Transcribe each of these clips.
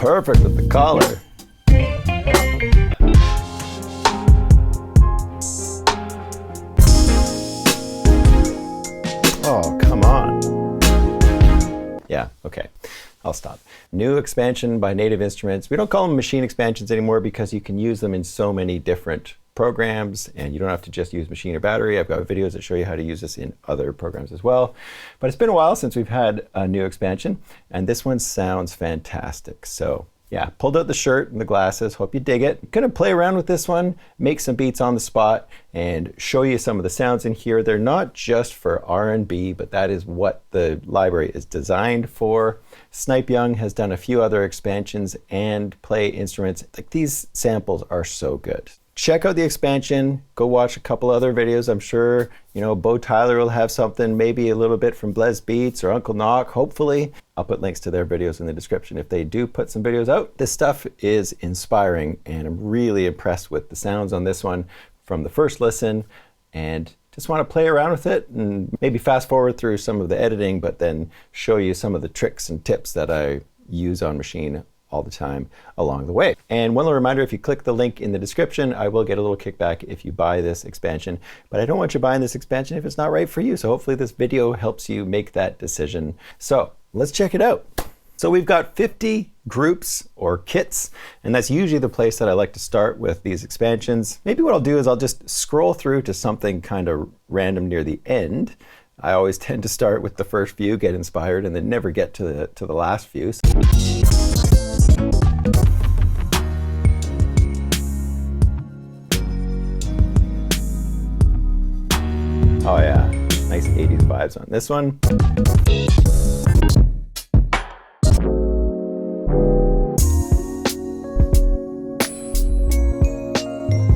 perfect with the collar. Oh, come on. Yeah, okay, I'll stop. New expansion by Native Instruments. We don't call them machine expansions anymore because you can use them in so many different programs, and you don't have to just use machine or battery. I've got videos that show you how to use this in other programs as well. But it's been a while since we've had a new expansion, and this one sounds fantastic. So yeah, pulled out the shirt and the glasses. Hope you dig it. I'm gonna play around with this one, make some beats on the spot, and show you some of the sounds in here. They're not just for R&B, but that is what the library is designed for. Snipe Young has done a few other expansions and play instruments. Like, these samples are so good. Check out the expansion, go watch a couple other videos. I'm sure, you know, Bo Tyler will have something, maybe a little bit from Blez Beats or Uncle Knock, hopefully. I'll put links to their videos in the description if they do put some videos out. This stuff is inspiring, and I'm really impressed with the sounds on this one from the first listen, and just want to play around with it and maybe fast forward through some of the editing, but then show you some of the tricks and tips that I use on Machine all the time along the way. And one little reminder, if you click the link in the description, I will get a little kickback if you buy this expansion, but I don't want you buying this expansion if it's not right for you. So hopefully this video helps you make that decision. So let's check it out. So we've got 50 groups or kits, and that's usually the place that I like to start with these expansions. Maybe what I'll do is I'll just scroll through to something kind of random near the end. I always tend to start with the first few, get inspired, and then never get to the last few. Oh yeah, nice 80s vibes on this one.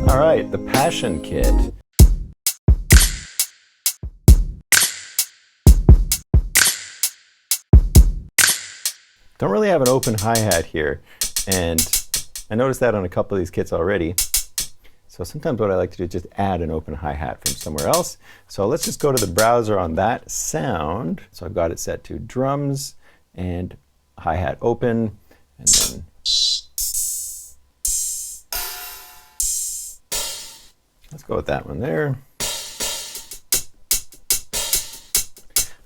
All right, the Passion Kit. Don't really have an open hi-hat here, and I noticed that on a couple of these kits already. So sometimes what I like to do is just add an open hi-hat from somewhere else. So let's just go to the browser on that sound. So I've got it set to drums and hi-hat open, and then let's go with that one there.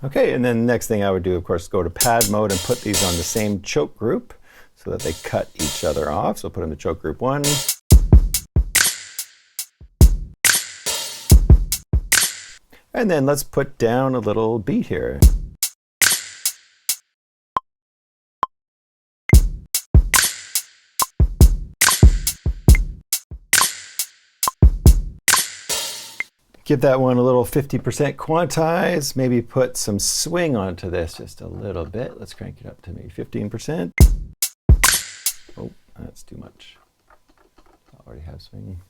Okay, and then the next thing I would do, of course, is go to pad mode and put these on the same choke group so that they cut each other off. So put them in choke group 1. And then let's put down a little beat here. Give that one a little 50% quantize, maybe put some swing onto this just a little bit. Let's crank it up to maybe 15%. Oh, that's too much. I already have swing.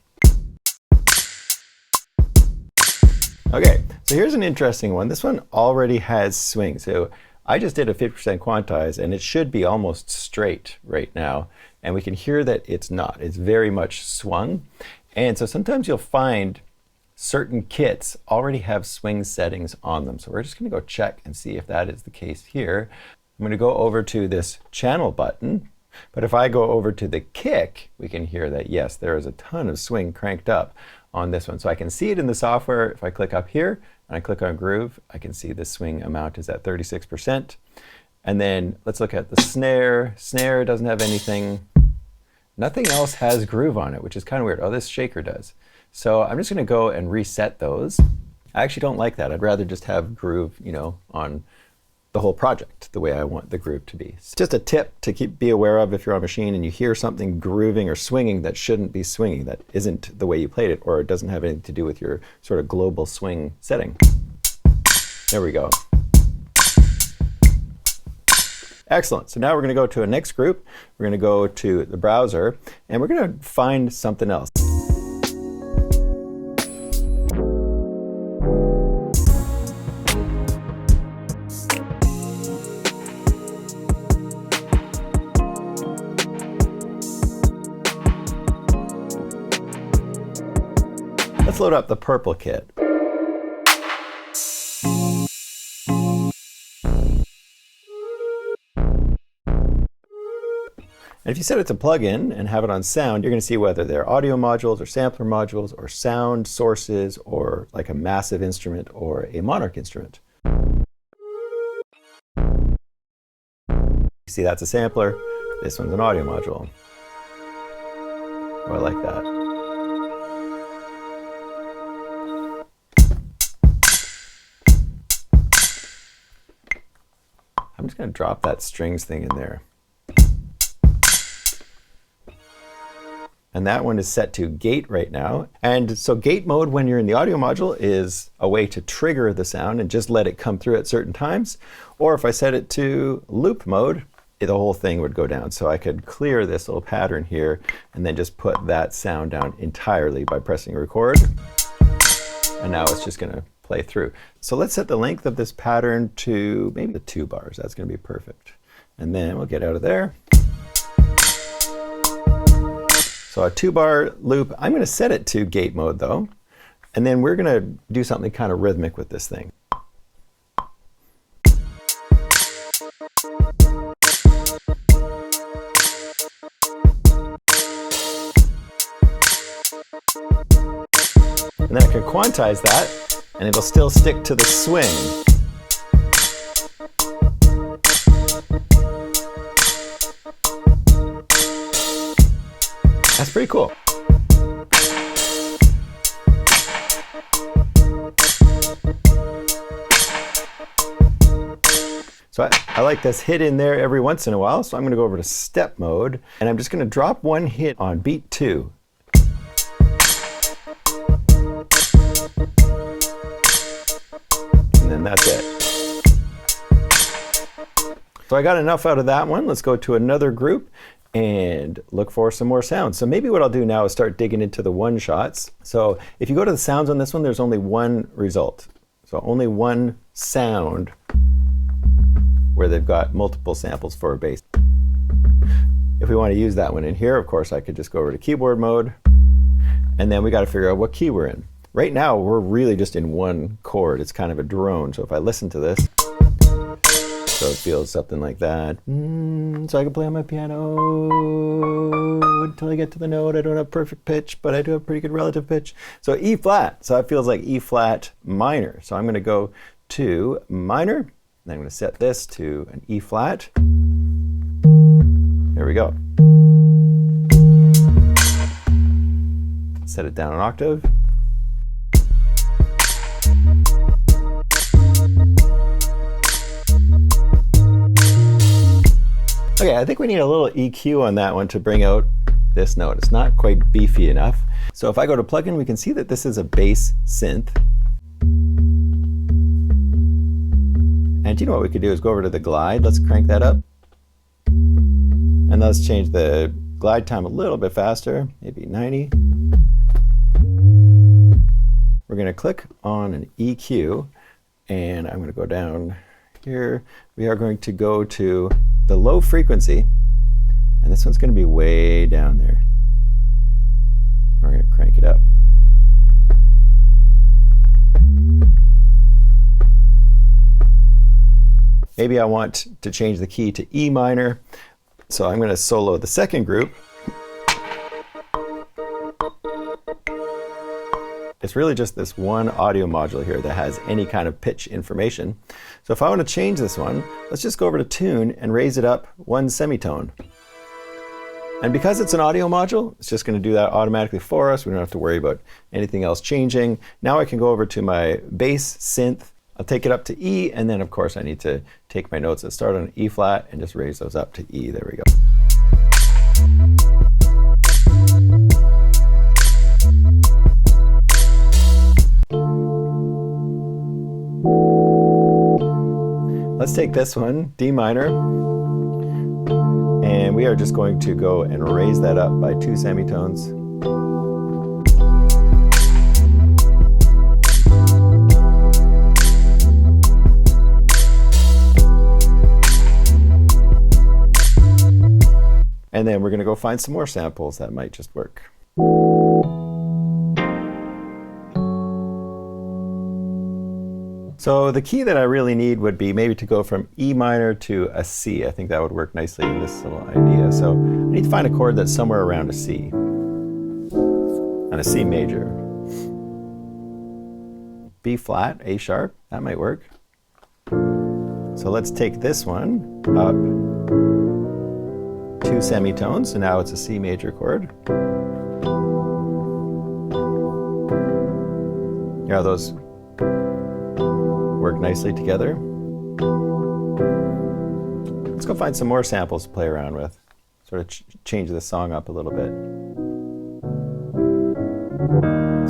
Okay, so here's an interesting one. This one already has swing. So I just did a 50% quantize, and it should be almost straight right now. And we can hear that it's not. It's very much swung. And so sometimes you'll find certain kits already have swing settings on them. So we're just going to go check and see if that is the case here. I'm going to go over to this channel button. But if I go over to the kick, we can hear that, yes, there is a ton of swing cranked up on this one. So I can see it in the software. If I click up here and I click on groove, I can see the swing amount is at 36%. And then let's look at the snare. Snare doesn't have anything. Nothing else has groove on it, which is kind of weird. Oh, this shaker does. So I'm just going to go and reset those. I actually don't like that. I'd rather just have groove, you know, on the whole project the way I want the groove to be. It's just a tip to be aware of if you're on Machine and you hear something grooving or swinging that shouldn't be swinging, that isn't the way you played it, or it doesn't have anything to do with your sort of global swing setting. There we go. Excellent. So now we're going to go to a next group. We're going to go to the browser, and we're going to find something else. Let's load up the purple kit. And if you set it to plug-in and have it on sound, you're going to see whether they're audio modules or sampler modules or sound sources or like a massive instrument or a monarch instrument. You see that's a sampler. This one's an audio module. Oh, I like that. I'm just going to drop that strings thing in there. And that one is set to gate right now. And so gate mode when you're in the audio module is a way to trigger the sound and just let it come through at certain times. Or if I set it to loop mode, the whole thing would go down. So I could clear this little pattern here and then just put that sound down entirely by pressing record. And now it's just going to play through. So let's set the length of this pattern to maybe the 2 bars. That's going to be perfect. And then we'll get out of there. So a 2-bar loop, I'm going to set it to gate mode though. And then we're going to do something kind of rhythmic with this thing. And then I can quantize that, and it'll still stick to the swing. That's pretty cool. So I like this hit in there every once in a while, so I'm going to go over to step mode, and I'm just going to drop one hit on beat 2. And then that's it. So I got enough out of that one. Let's go to another group and look for some more sounds. So maybe what I'll do now is start digging into the one-shots. So if you go to the sounds on this one, there's only one result. So only one sound where they've got multiple samples for a bass. If we want to use that one in here, of course, I could just go over to keyboard mode, and then we got to figure out what key we're in. Right now, we're really just in one chord. It's kind of a drone. So if I listen to this, so it feels something like that. So I can play on my piano until I get to the note. I don't have perfect pitch, but I do have pretty good relative pitch. So E flat. So it feels like E flat minor. So I'm going to go to minor, and I'm going to set this to an E flat. There we go. Set it down an octave. Okay, I think we need a little EQ on that one to bring out this note. It's not quite beefy enough. So if I go to plugin, we can see that this is a bass synth. And you know what we could do is go over to the glide. Let's crank that up. And let's change the glide time a little bit faster, maybe 90. We're going to click on an EQ, and I'm going to go down here. We are going to go to the low frequency, and this one's going to be way down there. We're going to crank it up. Maybe I want to change the key to E minor, so I'm going to solo the second group. It's really just this one audio module here that has any kind of pitch information. So if I want to change this one, let's just go over to tune and raise it up 1 semitone. And because it's an audio module, it's just going to do that automatically for us. We don't have to worry about anything else changing. Now I can go over to my bass synth. I'll take it up to E, and then of course I need to take my notes that start on E flat and just raise those up to E. There we go. Let's take this one, D minor, and we are just going to go and raise that up by 2 semitones. And then we're going to go find some more samples that might just work. So the key that I really need would be maybe to go from E minor to a C. I think that would work nicely in this little idea. So I need to find a chord that's somewhere around a C. And a C major. B flat, A sharp, that might work. So let's take this one up 2 semitones, so now it's a C major chord. Yeah, those work nicely together. Let's go find some more samples to play around with. Sort of change the song up a little bit.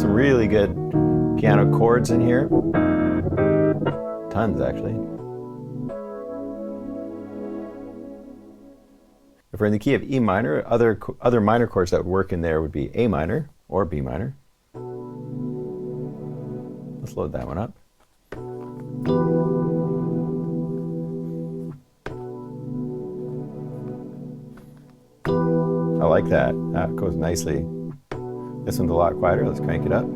Some really good piano chords in here. Tons, actually. If we're in the key of E minor, other minor chords that would work in there would be A minor or B minor. Let's load that one up. I like that. That goes nicely. This one's a lot quieter. Let's crank it up.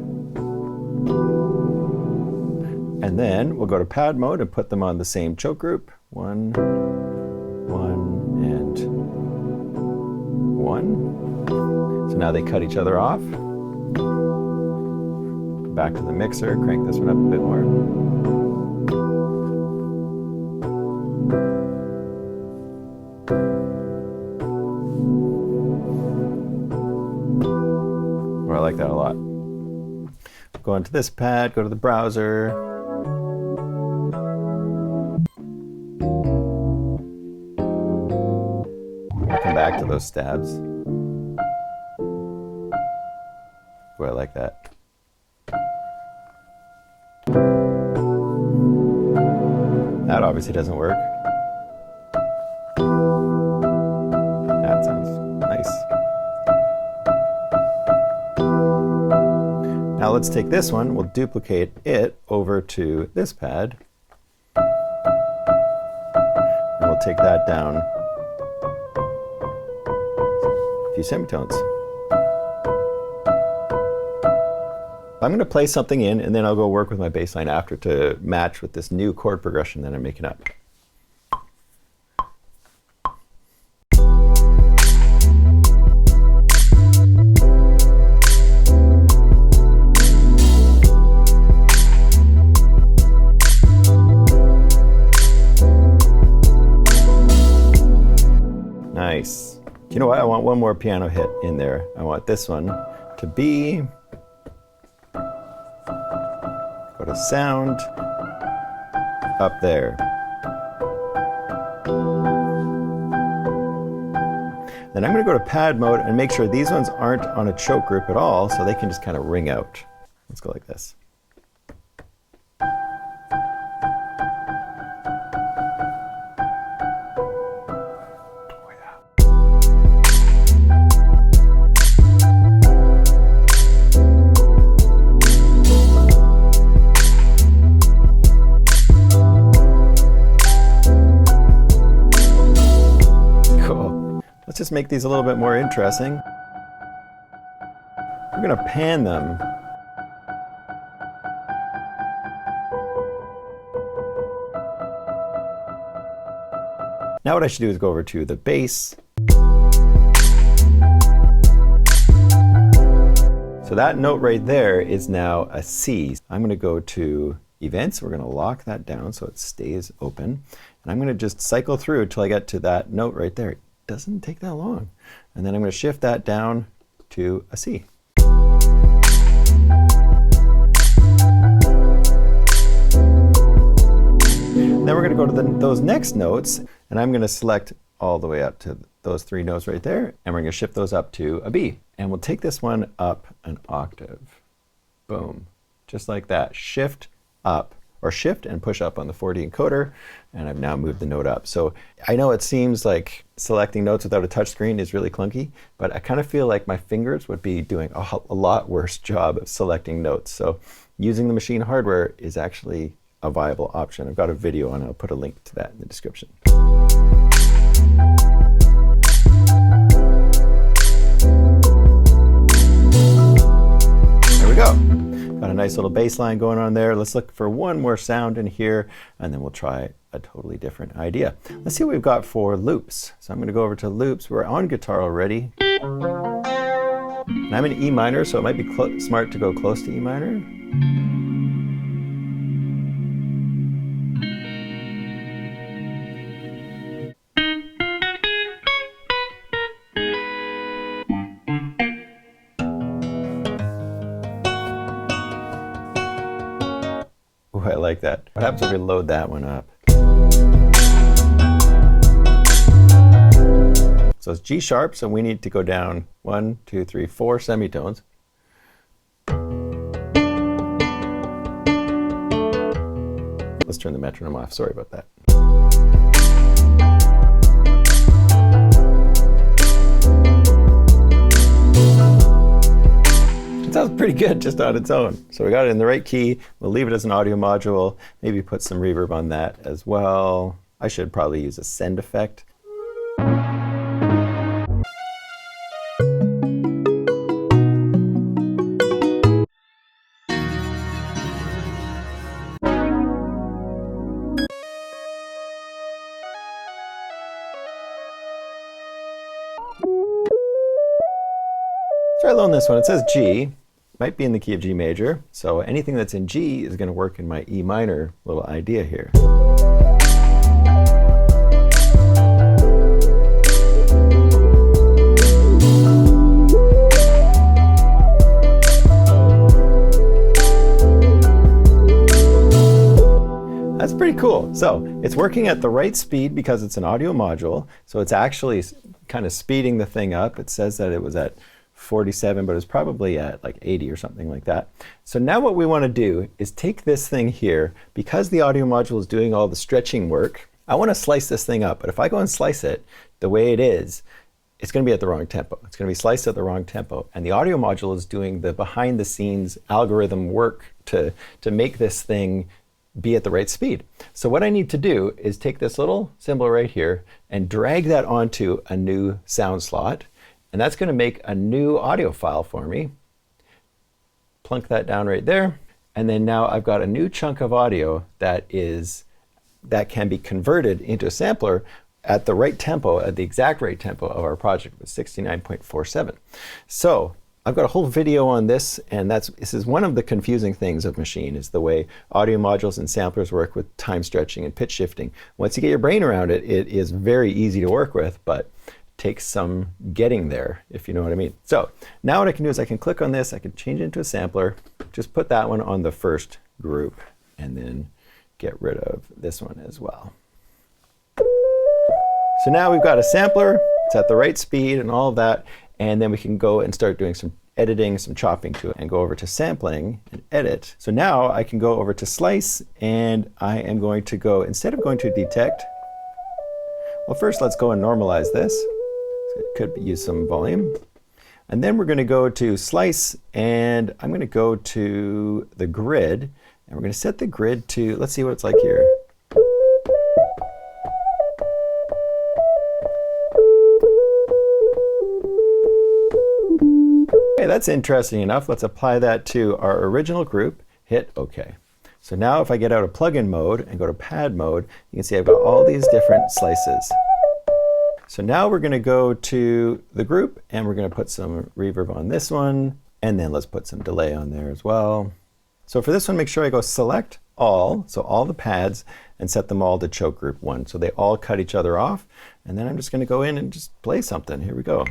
And then we'll go to pad mode and put them on the same choke group. 1, 1, and 1. So now they cut each other off. Back to the mixer, crank this one up a bit more. Oh, I like that a lot. Go into this pad, go to the browser. Come back to those stabs. Oh, I like that. That obviously doesn't work. That sounds nice. Now let's take this one, we'll duplicate it over to this pad. And we'll take that down a few semitones. I'm going to play something in, and then I'll go work with my bass line after to match with this new chord progression that I'm making up. Nice. You know what? I want one more piano hit in there. I want this one to be... Go to sound, up there. Then I'm going to go to pad mode and make sure these ones aren't on a choke group at all, so they can just kind of ring out. Let's go like this. Let's just make these a little bit more interesting. We're going to pan them. Now what I should do is go over to the bass. So that note right there is now a C. I'm going to go to events. We're going to lock that down so it stays open. And I'm going to just cycle through until I get to that note right there. Doesn't take that long. And then I'm going to shift that down to a C. Then we're going to go to those next notes, and I'm going to select all the way up to those 3 notes right there, and we're going to shift those up to a B. And we'll take this one up an octave. Boom. Just like that. Shift up, or shift and push up on the 4D encoder, and I've now moved the note up. So I know it seems like selecting notes without a touch screen is really clunky, but I kind of feel like my fingers would be doing a lot worse job of selecting notes. So using the machine hardware is actually a viable option. I've got a video and I'll put a link to that in the description. There we go. Got a nice nice little bass line going on there. Let's look for one more sound in here, and then we'll try a totally different idea. Let's see what we've got for loops. So I'm going to go over to loops. We're on guitar already. And I'm in E minor, so it might be smart to go close to E minor. Ooh, I like that. What happens if we load that one up? So it's G sharp, so we need to go down 1, 2, 3, 4 semitones. Let's turn the metronome off. Sorry about that. It sounds pretty good just on its own. So we got it in the right key. We'll leave it as an audio module. Maybe put some reverb on that as well. I should probably use a send effect. Try loading this one. It says G. Might be in the key of G major. So anything that's in G is going to work in my E minor little idea here. That's pretty cool. So it's working at the right speed because it's an audio module. So it's actually kind of speeding the thing up. It says that it was at 47, but it's probably at like 80 or something like that. So now what we want to do is take this thing here, because the audio module is doing all the stretching work, I want to slice this thing up. But if I go and slice it the way it is, it's going to be at the wrong tempo. It's going to be sliced at the wrong tempo. And the audio module is doing the behind the scenes algorithm work to make this thing be at the right speed. So what I need to do is take this little symbol right here and drag that onto a new sound slot. And that's going to make a new audio file for me. Plunk that down right there. And then now I've got a new chunk of audio that can be converted into a sampler at the right tempo, at the exact right tempo of our project with 69.47. So I've got a whole video on this, and this is one of the confusing things of Machine, is the way audio modules and samplers work with time stretching and pitch shifting. Once you get your brain around it, it is very easy to work with, but takes some getting there, if you know what I mean. So now what I can do is I can click on this, I can change it into a sampler, just put that one on the first group, and then get rid of this one as well. So now we've got a sampler, it's at the right speed and all of that, and then we can go and start doing some editing, some chopping to it, and go over to sampling and edit. So now I can go over to slice, and I am going to go, instead of going to detect, well, first let's go and normalize this. So it could use some volume. And then we're going to go to slice, and I'm going to go to the grid, and we're going to set the grid to, let's see what it's like here. Okay, that's interesting enough. Let's apply that to our original group, hit OK. So now if I get out of plugin mode and go to pad mode, you can see I've got all these different slices. So now we're going to go to the group, and we're going to put some reverb on this one, and then let's put some delay on there as well. So for this one, make sure I go select all, so all the pads, and set them all to choke group 1. So they all cut each other off, and then I'm just going to go in and just play something. Here we go.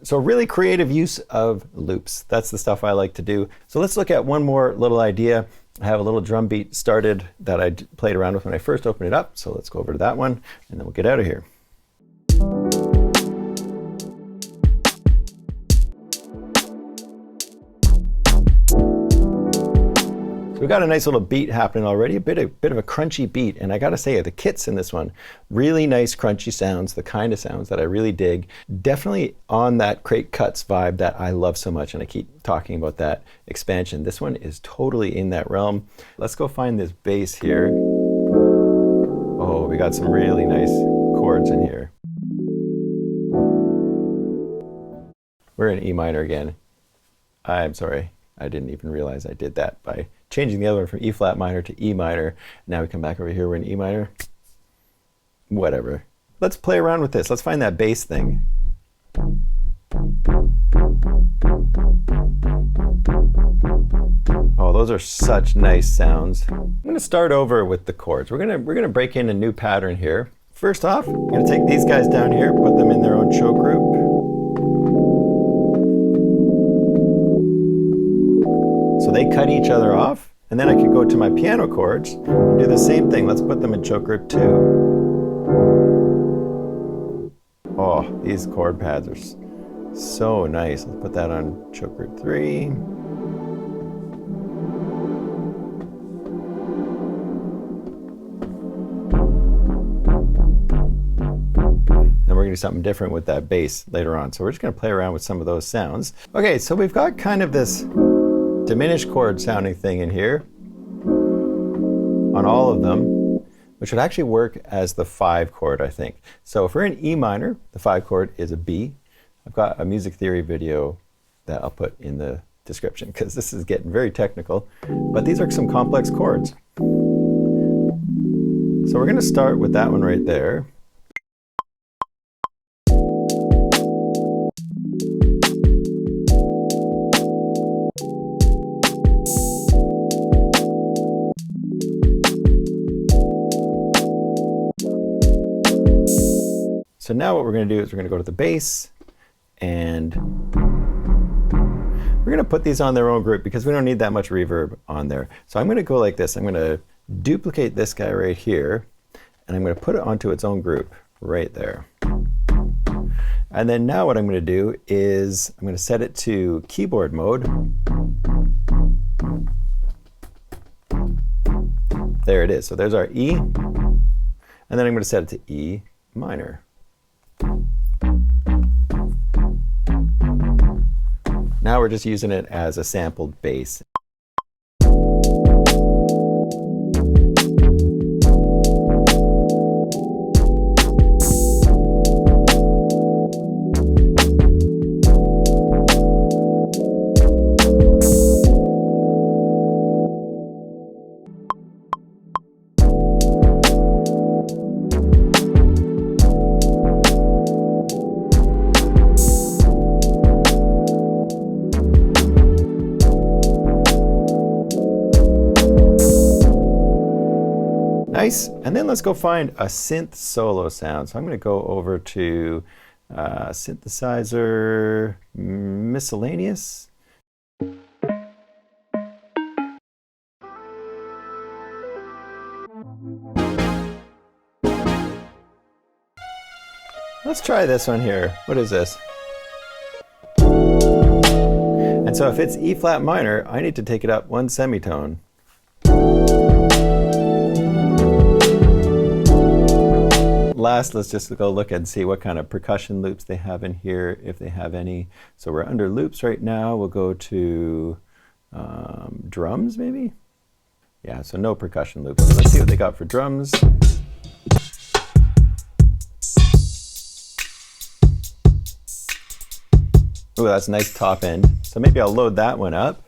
So really creative use of loops. That's the stuff I like to do. So let's look at one more little idea. I have a little drum beat started that I played around with when I first opened it up. So let's go over to that one, and then we'll get out of here. So we got a nice little beat happening already, a bit of a crunchy beat. And I gotta say, the kits in this one, really nice crunchy sounds, the kind of sounds that I really dig. Definitely on that Crate Cuts vibe that I love so much, and I keep talking about that expansion. This one is totally in that realm. Let's go find this bass here. Oh, we got some really nice chords in here. We're in E minor again. I'm sorry, I didn't even realize I did that by changing the other one from E flat minor to E minor. Now we come back over here, we're in E minor. Whatever. Let's play around with this. Let's find that bass thing. Oh, those are such nice sounds. I'm gonna start over with the chords. We're gonna break in a new pattern here. First off, I'm gonna take these guys down here, put them in their own choke group. So they cut each other off, and then I could go to my piano chords and do the same thing. Let's put them in choke group 2. Oh, these chord pads are so nice. Let's put that on choke group 3. And we're gonna do something different with that bass later on. So we're just gonna play around with some of those sounds. Okay, so we've got kind of this diminished chord sounding thing in here on all of them, which would actually work as the 5 chord, I think. So if we're in E minor, the 5 chord is a B. I've got a music theory video that I'll put in the description because this is getting very technical, but these are some complex chords. So we're going to start with that one right there. So now what we're going to do is we're going to go to the bass, and we're going to put these on their own group because we don't need that much reverb on there. So I'm going to go like this. I'm going to duplicate this guy right here, and I'm going to put it onto its own group right there. And then now what I'm going to do is I'm going to set it to keyboard mode. There it is. So there's our E, and then I'm going to set it to E minor. Now we're just using it as a sampled bass. Nice. And then let's go find a synth solo sound. So I'm going to go over to synthesizer miscellaneous. Let's try this one here. What is this? And so if it's E flat minor, I need to take it up 1 semitone. Last, let's just go look and see what kind of percussion loops they have in here, if they have any. So we're under loops right now. We'll go to drums, maybe? Yeah, so no percussion loops. So let's see what they got for drums. Ooh, that's a nice top end. So maybe I'll load that one up.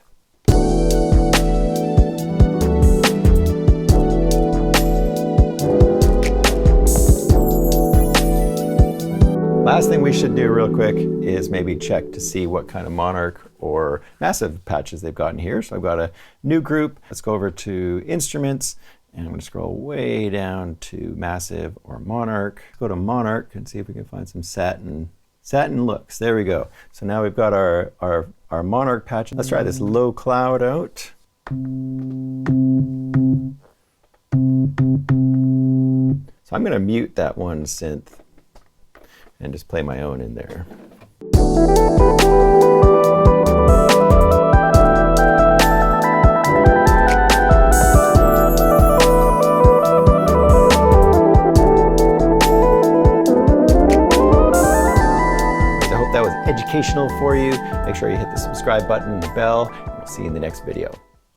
Last thing we should do real quick is maybe check to see what kind of Monarch or Massive patches they've got in here. So I've got a new group. Let's go over to Instruments, and I'm going to scroll way down to Massive or Monarch. Go to Monarch and see if we can find some Satin Looks. There we go. So now we've got our Monarch patch. Let's try this low cloud out. So I'm going to mute that one synth and just play my own in there. educational for you. Make sure you hit the subscribe button and the bell, and we'll see you in the next video.